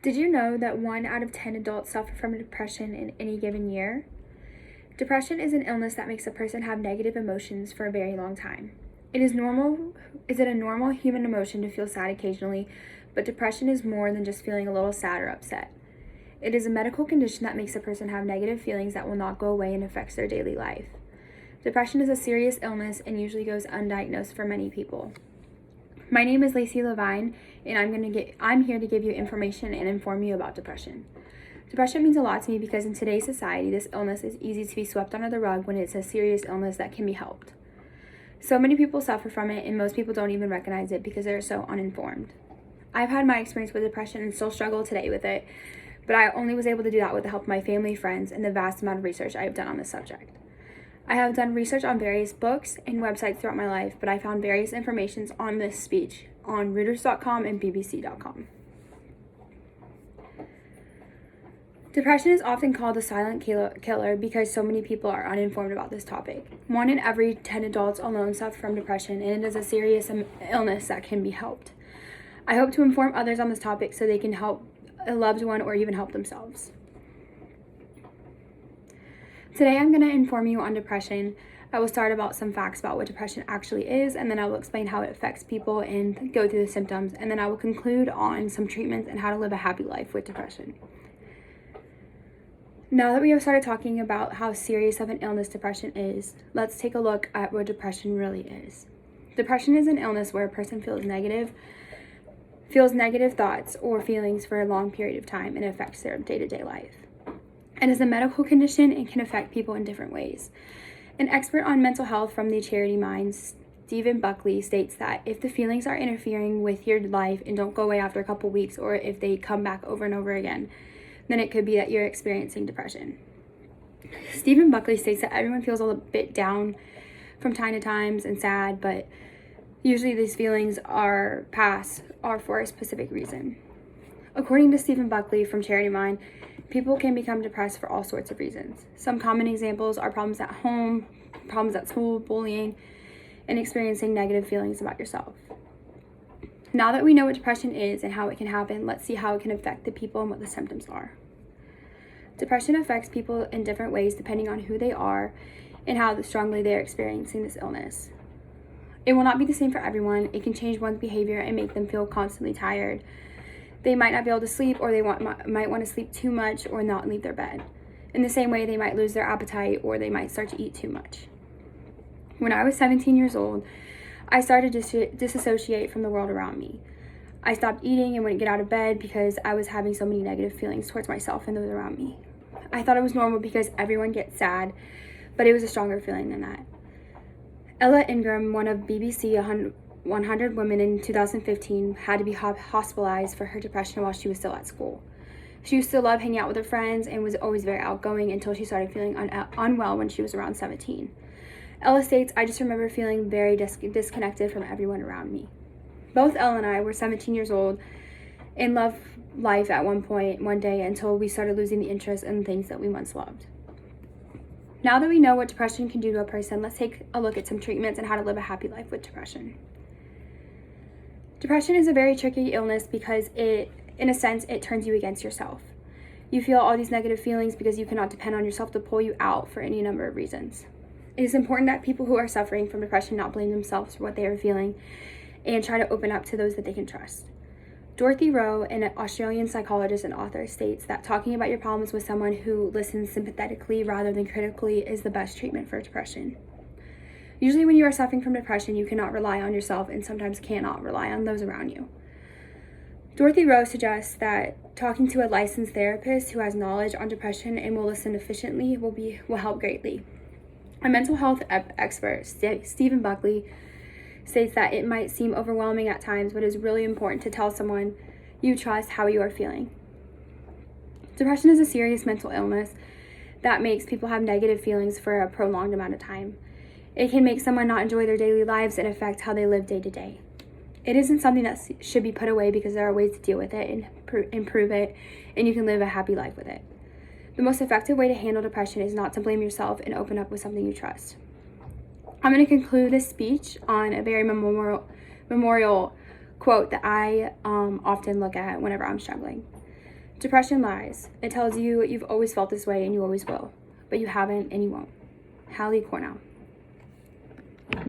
Did you know that 1 out of 10 adults suffer from depression in any given year? Depression is an illness that makes a person have negative emotions for a very long time. Is it a normal human emotion to feel sad occasionally, but depression is more than just feeling a little sad or upset. It is a medical condition that makes a person have negative feelings that will not go away and affects their daily life. Depression is a serious illness and usually goes undiagnosed for many people. My name is Lacey Lavigne, and I'm here to give you information and inform you about depression. Depression means a lot to me because in today's society, this illness is easy to be swept under the rug when it's a serious illness that can be helped. So many people suffer from it, and most people don't even recognize it because they're so uninformed. I've had my experience with depression and still struggle today with it, but I only was able to do that with the help of my family, friends, and the vast amount of research I have done on this subject. I have done research on various books and websites throughout my life, but I found various informations on this speech on Reuters.com and BBC.com. Depression is often called the silent killer because so many people are uninformed about this topic. 1 in every 10 adults alone suffer from depression, and it is a serious illness that can be helped. I hope to inform others on this topic so they can help a loved one or even help themselves. Today I'm going to inform you on depression. I will start about some facts about what depression actually is, and then I will explain how it affects people and go through the symptoms, and then I will conclude on some treatments and how to live a happy life with depression. Now that we have started talking about how serious of an illness depression is, let's take a look at what depression really is. Depression is an illness where a person feels negative thoughts or feelings for a long period of time and affects their day-to-day life. It is a medical condition and can affect people in different ways. An expert on mental health from the charity Minds, Stephen Buckley, states that if the feelings are interfering with your life and don't go away after a couple weeks, or if they come back over and over again, then it could be that you're experiencing depression. Stephen Buckley states that everyone feels a little bit down from time to time and sad, but usually these feelings are for a specific reason. According to Stephen Buckley from Charity Mind, people can become depressed for all sorts of reasons. Some common examples are problems at home, problems at school, bullying, and experiencing negative feelings about yourself. Now that we know what depression is and how it can happen, let's see how it can affect the people and what the symptoms are. Depression affects people in different ways depending on who they are and how strongly they are experiencing this illness. It will not be the same for everyone. It can change one's behavior and make them feel constantly tired. They might not be able to sleep, or they might want to sleep too much or not leave their bed. In the same way, they might lose their appetite or they might start to eat too much. When I was 17 years old, I started to disassociate from the world around me. I stopped eating and wouldn't get out of bed because I was having so many negative feelings towards myself and those around me. I thought it was normal because everyone gets sad, but it was a stronger feeling than that. Ella Ingram, one of BBC 100 women in 2015, had to be hospitalized for her depression while she was still at school. She used to love hanging out with her friends and was always very outgoing until she started feeling unwell when she was around 17. Ella states, "I just remember feeling very disconnected from everyone around me." Both Ella and I were 17 years old and loved life at one day until we started losing the interest in things that we once loved. Now that we know what depression can do to a person, let's take a look at some treatments and how to live a happy life with depression. Depression is a very tricky illness because in a sense, it turns you against yourself. You feel all these negative feelings because you cannot depend on yourself to pull you out for any number of reasons. It is important that people who are suffering from depression not blame themselves for what they are feeling and try to open up to those that they can trust. Dorothy Rowe, an Australian psychologist and author, states that talking about your problems with someone who listens sympathetically rather than critically is the best treatment for depression. Usually when you are suffering from depression, you cannot rely on yourself and sometimes cannot rely on those around you. Dorothy Rowe suggests that talking to a licensed therapist who has knowledge on depression and will listen efficiently will help greatly. A mental health expert, Stephen Buckley, states that it might seem overwhelming at times, but it is really important to tell someone you trust how you are feeling. Depression is a serious mental illness that makes people have negative feelings for a prolonged amount of time. It can make someone not enjoy their daily lives and affect how they live day to day. It isn't something that should be put away because there are ways to deal with it and improve it, and you can live a happy life with it. The most effective way to handle depression is not to blame yourself and open up with something you trust. I'm going to conclude this speech on a very memorial quote that I often look at whenever I'm struggling. Depression lies. It tells you you've always felt this way and you always will, but you haven't and you won't. Hallie Cornell.